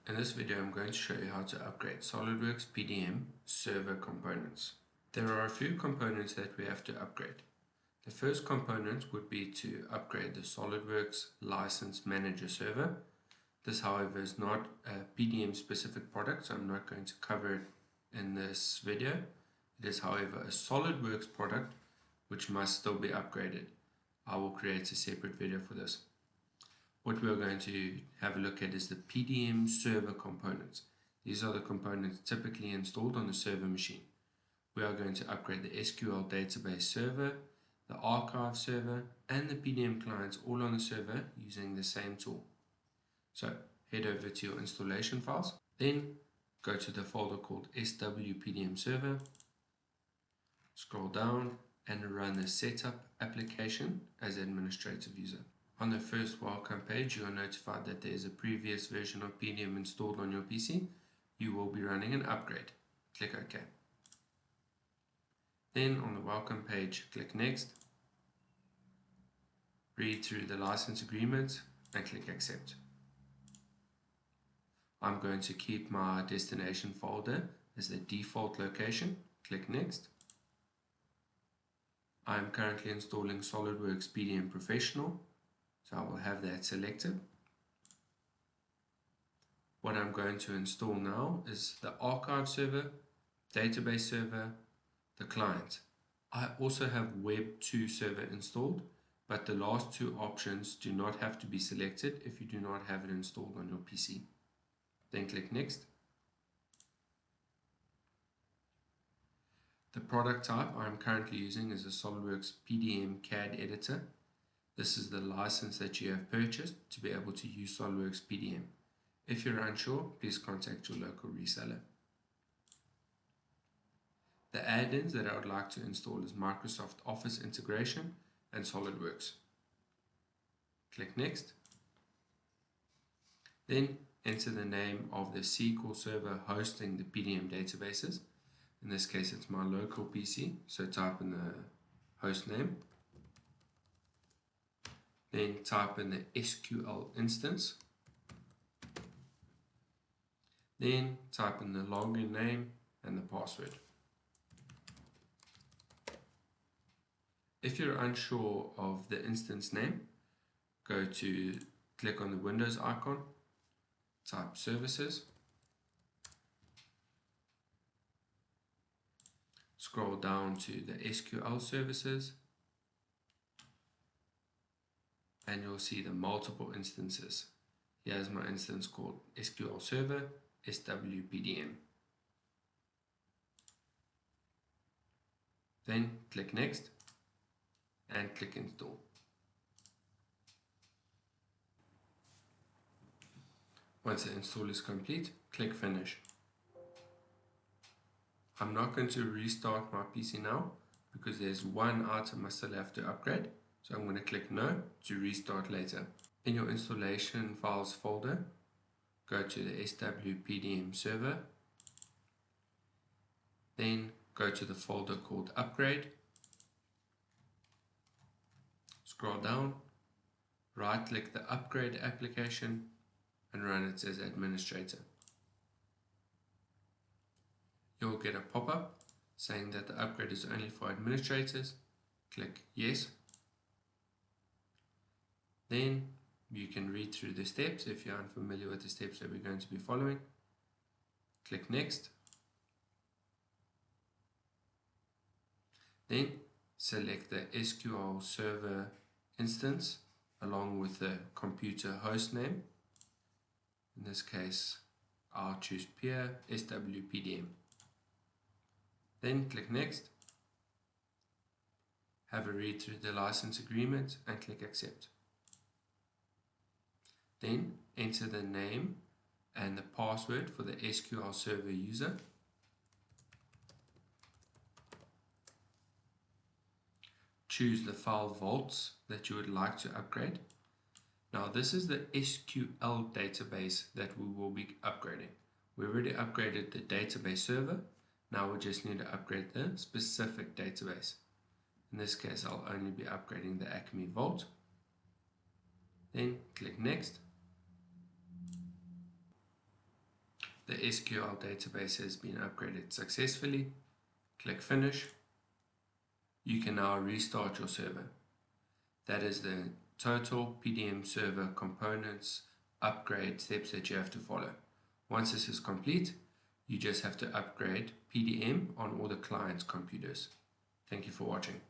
In this video, I'm going to show you how to upgrade SOLIDWORKS PDM Server components. There are a few components that we have to upgrade. The first component would be to upgrade the SOLIDWORKS License Manager Server. This, however, is not a PDM specific product, so I'm not going to cover it in this video. It is, however, a SOLIDWORKS product which must still be upgraded. I will create a separate video for this. What we are going to have a look at is the PDM server components. These are the components typically installed on the server machine. We are going to upgrade the SQL database server, the archive server, and the PDM clients all on the server using the same tool. So head over to your installation files, then go to the folder called SWPDM Server, scroll down and run the setup application as administrative user. On the first welcome page, you are notified that there is a previous version of PDM installed on your PC. You will be running an upgrade. Click OK. Then on the welcome page, click Next. Read through the license agreement and click Accept. I'm going to keep my destination folder as the default location. Click Next. I am currently installing SOLIDWORKS PDM Professional, so I will have that selected. What I'm going to install now is the archive server, database server, the client. I also have Web 2 server installed, but the last two options do not have to be selected if you do not have it installed on your PC. Then click Next. The product type I'm currently using is a SOLIDWORKS PDM CAD editor. This is the license that you have purchased to be able to use SOLIDWORKS PDM. If you're unsure, please contact your local reseller. The add-ins that I would like to install is Microsoft Office integration and SOLIDWORKS. Click Next. Then enter the name of the SQL server hosting the PDM databases. In this case, it's my local PC, so type in the host name. Then type in the SQL instance. Then type in the login name and the password. If you're unsure of the instance name, click on the Windows icon, type Services, scroll down to the SQL services, and you'll see the multiple instances. Here's my instance called SQL Server SWPDM. Then click Next and click Install. Once the install is complete, click Finish. I'm not going to restart my PC now because there's one item I still have to upgrade. So I'm going to click No to restart later. In your installation files folder, go to the SWPDM server. Then go to the folder called Upgrade. Scroll down, right click the upgrade application and run it as administrator. You'll get a pop-up saying that the upgrade is only for administrators. Click Yes. Then you can read through the steps if you're unfamiliar with the steps that we're going to be following. Click Next. Then select the SQL Server instance along with the computer host name. In this case, I'll choose Peer SWPDM. Then click Next. Have a read through the license agreement and click Accept. Then enter the name and the password for the SQL Server user. Choose the file vaults that you would like to upgrade. Now this is the SQL database that we will be upgrading. We already upgraded the database server. Now we just need to upgrade the specific database. In this case, I'll only be upgrading the Acme Vault. Then click Next. The SQL database has been upgraded successfully. Click Finish. You can now restart your server. That is the total PDM server components upgrade steps that you have to follow. Once this is complete, you just have to upgrade PDM on all the client's computers. Thank you for watching.